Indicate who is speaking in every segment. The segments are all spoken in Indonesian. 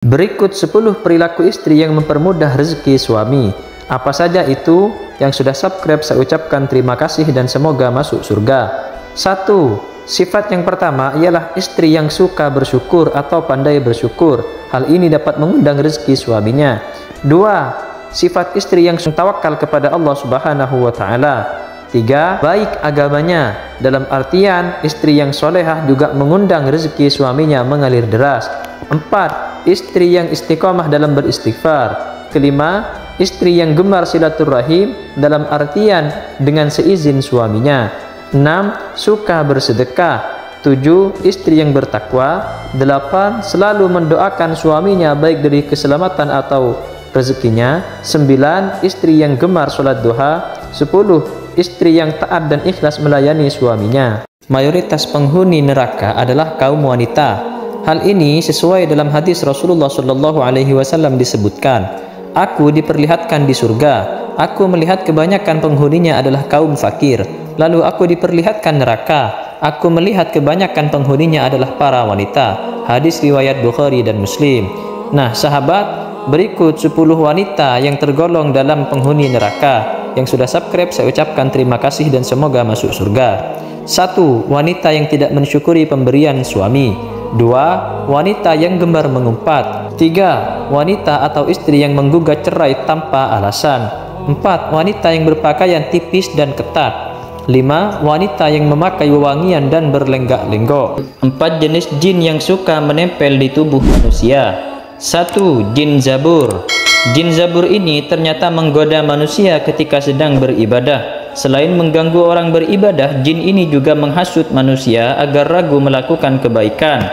Speaker 1: Berikut 10 perilaku istri yang mempermudah rezeki suami. Apa saja itu? Yang sudah subscribe saya ucapkan terima kasih dan semoga masuk surga. 1. Sifat yang pertama ialah istri yang suka bersyukur atau pandai bersyukur. Hal ini dapat mengundang rezeki suaminya. 2. Sifat istri yang tawakal kepada Allah Subhanahu wa Ta'ala. 3. Baik agamanya, dalam artian istri yang solehah juga mengundang rezeki suaminya mengalir deras. 4. Istri yang istiqomah dalam beristighfar. 5. Istri yang gemar silaturahim dalam artian dengan seizin suaminya. 6. Suka bersedekah. 7. Istri yang bertakwa. 8. Selalu mendoakan suaminya baik dari keselamatan atau rezekinya. 9. Istri yang gemar sholat duha. 10. Istri yang taat dan ikhlas melayani suaminya. Mayoritas penghuni neraka adalah kaum wanita. Hal ini sesuai dalam hadis Rasulullah SAW disebutkan, "Aku diperlihatkan di surga. Aku melihat kebanyakan penghuninya adalah kaum fakir. Lalu aku diperlihatkan neraka. Aku melihat kebanyakan penghuninya adalah para wanita." Hadis riwayat Bukhari dan Muslim. Nah, sahabat, berikut 10 wanita yang tergolong dalam penghuni neraka. Yang sudah subscribe saya ucapkan terima kasih dan semoga masuk surga. 1. Wanita yang tidak mensyukuri pemberian suami. 2. Wanita yang gemar mengumpat. 3. Wanita atau istri yang menggugat cerai tanpa alasan. 4. Wanita yang berpakaian tipis dan ketat. 5. Wanita yang memakai wewangian dan berlenggak-lenggok. 4 jenis jin yang suka menempel di tubuh manusia. 1. Jin Zabur. Jin Zabur ini ternyata menggoda manusia ketika sedang beribadah. Selain mengganggu orang beribadah, jin ini juga menghasut manusia agar ragu melakukan kebaikan.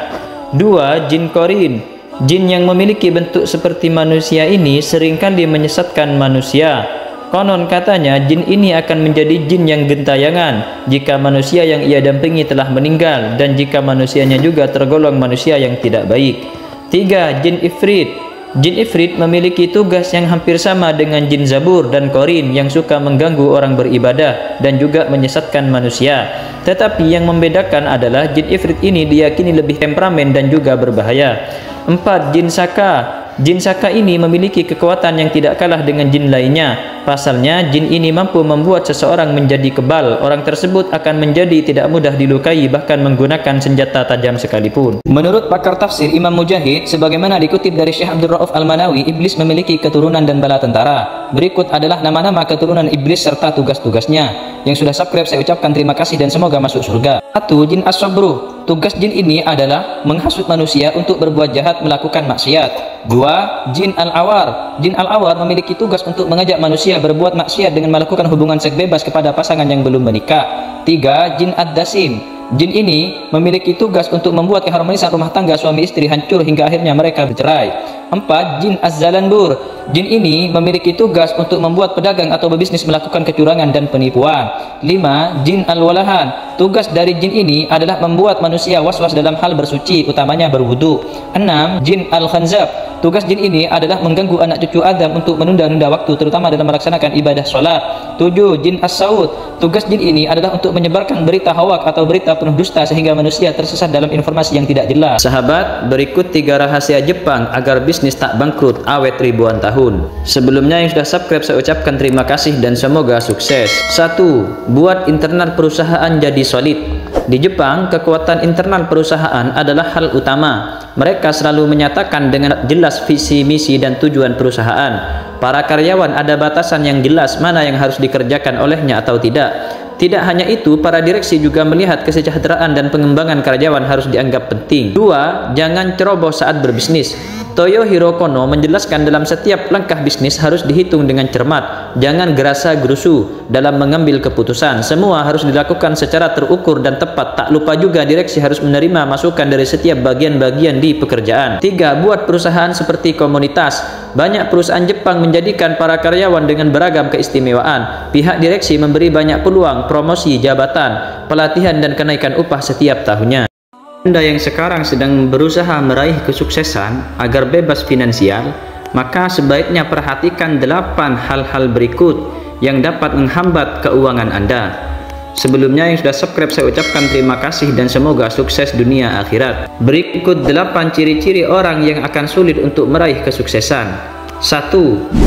Speaker 1: 2. Jin Korin. Jin yang memiliki bentuk seperti manusia ini seringkali menyesatkan manusia. Konon katanya jin ini akan menjadi jin yang gentayangan jika manusia yang ia dampingi telah meninggal dan jika manusianya juga tergolong manusia yang tidak baik. 3. Jin Ifrit. Jin Ifrit memiliki tugas yang hampir sama dengan jin Zabur dan Korin yang suka mengganggu orang beribadah dan juga menyesatkan manusia. Tetapi yang membedakan adalah jin Ifrit ini diyakini lebih temperamen dan juga berbahaya. 4. Jin Saka. Jin Saka ini memiliki kekuatan yang tidak kalah dengan jin lainnya. Pasalnya, jin ini mampu membuat seseorang menjadi kebal. Orang tersebut akan menjadi tidak mudah dilukai bahkan menggunakan senjata tajam sekalipun. Menurut pakar tafsir Imam Mujahid, sebagaimana dikutip dari Syekh Abdul Rauf Al-Manawi, iblis memiliki keturunan dan bala tentara. Berikut adalah nama-nama keturunan iblis serta tugas-tugasnya. Yang sudah subscribe saya ucapkan terima kasih dan semoga masuk surga. 1. Jin As-Sabru. Tugas jin ini adalah menghasut manusia untuk berbuat jahat melakukan maksiat. 2. Jin Al-Awar. Jin Al-Awar memiliki tugas untuk mengajak manusia berbuat maksiat dengan melakukan hubungan seks bebas kepada pasangan yang belum menikah. 3. Jin Ad-Dasim. Jin ini memiliki tugas untuk membuat keharmonisan rumah tangga suami istri hancur hingga akhirnya mereka bercerai. 4. Jin Az-Zalanbur. Jin ini memiliki tugas untuk membuat pedagang atau berbisnis melakukan kecurangan dan penipuan. 5. Jin Al-Walahan. Tugas dari jin ini adalah membuat manusia was-was dalam hal bersuci, utamanya berwudu. 6. Jin Al-Khanzab. Tugas jin ini adalah mengganggu anak cucu Adam untuk menunda-nunda waktu, terutama dalam melaksanakan ibadah sholat. 7. Jin As-Saud. Tugas jin ini adalah untuk menyebarkan berita hawak atau berita penuh dusta sehingga manusia tersesat dalam informasi yang tidak jelas. Sahabat, berikut 3 rahasia Jepang agar bisnis tak bangkrut awet ribuan tahun. Sebelumnya yang sudah subscribe saya ucapkan terima kasih dan semoga sukses. 1. Buat internal perusahaan jadi solid. Di Jepang, kekuatan internal perusahaan adalah hal utama. Mereka selalu menyatakan dengan jelas visi, misi, dan tujuan perusahaan. Para karyawan ada batasan yang jelas mana yang harus dikerjakan olehnya atau tidak. Tidak hanya itu, para direksi juga melihat kesejahteraan dan pengembangan karyawan harus dianggap penting. 2. Jangan ceroboh saat berbisnis. Toyohiro Kono menjelaskan dalam setiap langkah bisnis harus dihitung dengan cermat. Jangan gerasa-gerusu dalam mengambil keputusan. Semua harus dilakukan secara terukur dan tepat. Tak lupa juga direksi harus menerima masukan dari setiap bagian-bagian di pekerjaan. 3. Buat perusahaan seperti komunitas. Banyak perusahaan Jepang menjadikan para karyawan dengan beragam keistimewaan. Pihak direksi memberi banyak peluang, promosi, jabatan, pelatihan, dan kenaikan upah setiap tahunnya. Anda yang sekarang sedang berusaha meraih kesuksesan agar bebas finansial, maka sebaiknya perhatikan 8 hal-hal berikut yang dapat menghambat keuangan Anda. Sebelumnya yang sudah subscribe saya ucapkan terima kasih dan semoga sukses dunia akhirat. Berikut 8 ciri-ciri orang yang akan sulit untuk meraih kesuksesan. 1.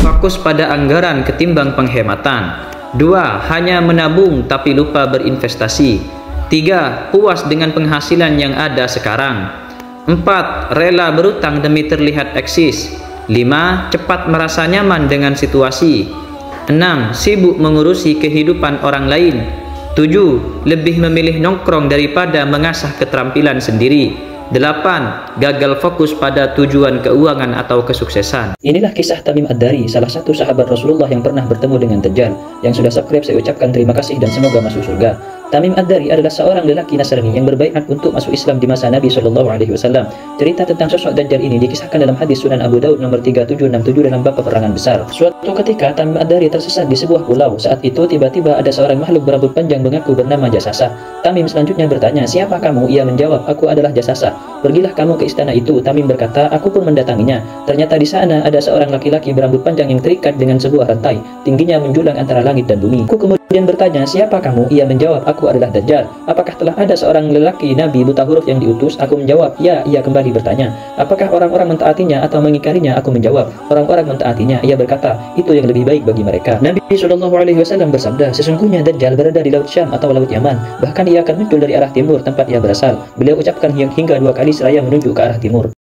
Speaker 1: Fokus pada anggaran ketimbang penghematan. 2. Hanya menabung tapi lupa berinvestasi. 3. Puas dengan penghasilan yang ada sekarang. 4. Rela berutang demi terlihat eksis. 5. Cepat merasa nyaman dengan situasi. 6. Sibuk mengurusi kehidupan orang lain. 7. Lebih memilih nongkrong daripada mengasah keterampilan sendiri. 8. Gagal fokus pada tujuan keuangan atau kesuksesan. Inilah kisah Tamim Ad-Dari, salah satu sahabat Rasulullah yang pernah bertemu dengan Dajjal. Yang sudah subscribe saya ucapkan terima kasih dan semoga masuk surga. Tamim Ad-Dari adalah seorang lelaki Nasrani yang berbaiat untuk masuk Islam di masa Nabi SAW. Cerita tentang sosok Dajjal ini dikisahkan dalam hadis Sunan Abu Daud nomor 3767 dalam bab peperangan besar. Suatu ketika Tamim Ad-Dari tersesat di sebuah pulau. Saat itu tiba-tiba ada seorang makhluk berambut panjang mengaku bernama Jasasa. Tamim selanjutnya bertanya, "Siapa kamu?" Ia menjawab, "Aku adalah Jasasa. Pergilah kamu ke istana itu." Tamim berkata, "Aku pun mendatanginya. Ternyata di sana ada seorang laki-laki berambut panjang yang terikat dengan sebuah rantai, tingginya menjulang antara langit dan bumi. Aku kemudian bertanya, 'Siapa kamu?' Ia menjawab, 'Aku adalah Dajjal. Apakah telah ada seorang lelaki nabi buta huruf yang diutus?' Aku menjawab, 'Ya.' Ia kembali bertanya, 'Apakah orang-orang mentaatinya atau mengingkarinya?' Aku menjawab, 'Orang-orang mentaatinya.' Ia berkata, 'Itu yang lebih baik bagi mereka.'" Nabi SAW bersabda, "Sesungguhnya Dajjal berada di Laut Syam atau Laut Yaman. Bahkan ia akan muncul dari arah timur tempat ia berasal." Beliau ucapkan hingga 2 kali seraya menuju ke arah timur.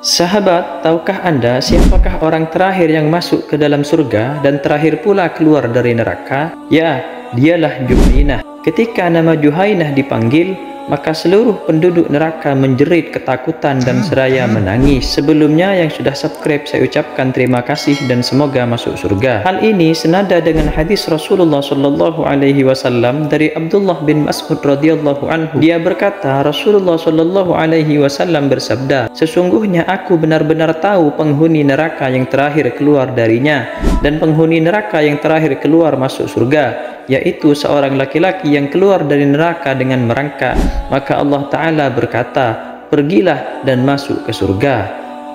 Speaker 1: Sahabat, tahukah Anda siapakah orang terakhir yang masuk ke dalam surga dan terakhir pula keluar dari neraka? Ya, dialah Juhainah. Ketika nama Juhainah dipanggil, maka seluruh penduduk neraka menjerit ketakutan dan seraya menangis. Sebelumnya yang sudah subscribe saya ucapkan terima kasih dan semoga masuk surga. Hal ini senada dengan hadis Rasulullah SAW dari Abdullah bin Mas'ud radhiyallahu anhu. Dia berkata, Rasulullah SAW bersabda, "Sesungguhnya aku benar-benar tahu penghuni neraka yang terakhir keluar darinya dan penghuni neraka yang terakhir keluar masuk surga, yaitu seorang laki-laki yang keluar dari neraka dengan merangkak. Maka Allah Ta'ala berkata, pergilah dan masuk ke surga."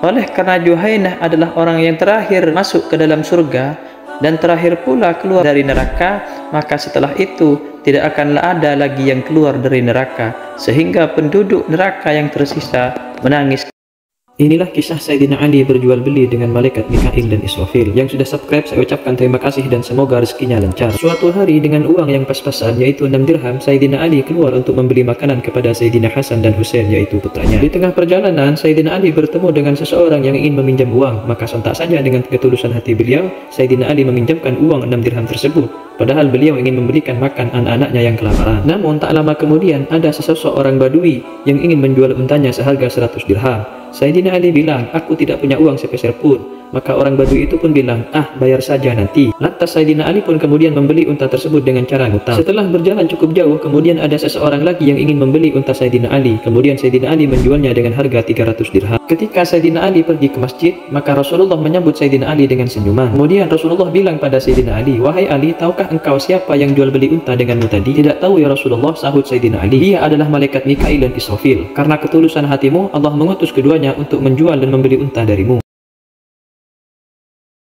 Speaker 1: Oleh karena Juhainah adalah orang yang terakhir masuk ke dalam surga dan terakhir pula keluar dari neraka, maka setelah itu tidak akanlah ada lagi yang keluar dari neraka, sehingga penduduk neraka yang tersisa menangis. Inilah kisah Sayyidina Ali berjual beli dengan malaikat Mikail dan Israfil. Yang sudah subscribe saya ucapkan terima kasih dan semoga rezekinya lancar. Suatu hari dengan uang yang pas-pasan yaitu 6 dirham, Sayyidina Ali keluar untuk membeli makanan kepada Sayyidina Hasan dan Husain yaitu putranya. Di tengah perjalanan Sayyidina Ali bertemu dengan seseorang yang ingin meminjam uang. Maka sontak saja dengan ketulusan hati beliau, Sayyidina Ali meminjamkan uang 6 dirham tersebut. Padahal beliau ingin memberikan makan anak-anaknya yang kelaparan. Namun tak lama kemudian ada sesosok orang Badui yang ingin menjual untanya seharga 100 dirham. Sayyidina Ali bilang, "Aku tidak punya uang sepeser pun." Maka orang Badui itu pun bilang, "Ah, bayar saja nanti." Lantas Sayyidina Ali pun kemudian membeli unta tersebut dengan cara ngutang. Setelah berjalan cukup jauh, kemudian ada seseorang lagi yang ingin membeli unta Sayyidina Ali. Kemudian Sayyidina Ali menjualnya dengan harga 300 dirham. Ketika Sayyidina Ali pergi ke masjid, maka Rasulullah menyambut Sayyidina Ali dengan senyuman. Kemudian Rasulullah bilang pada Sayyidina Ali, "Wahai Ali, tahukah engkau siapa yang jual beli unta denganmu tadi?" "Tidak tahu ya Rasulullah," sahut Sayyidina Ali. "Dia adalah malaikat Mikail dan Israfil. Karena ketulusan hatimu, Allah mengutus keduanya untuk menjual dan membeli unta darimu."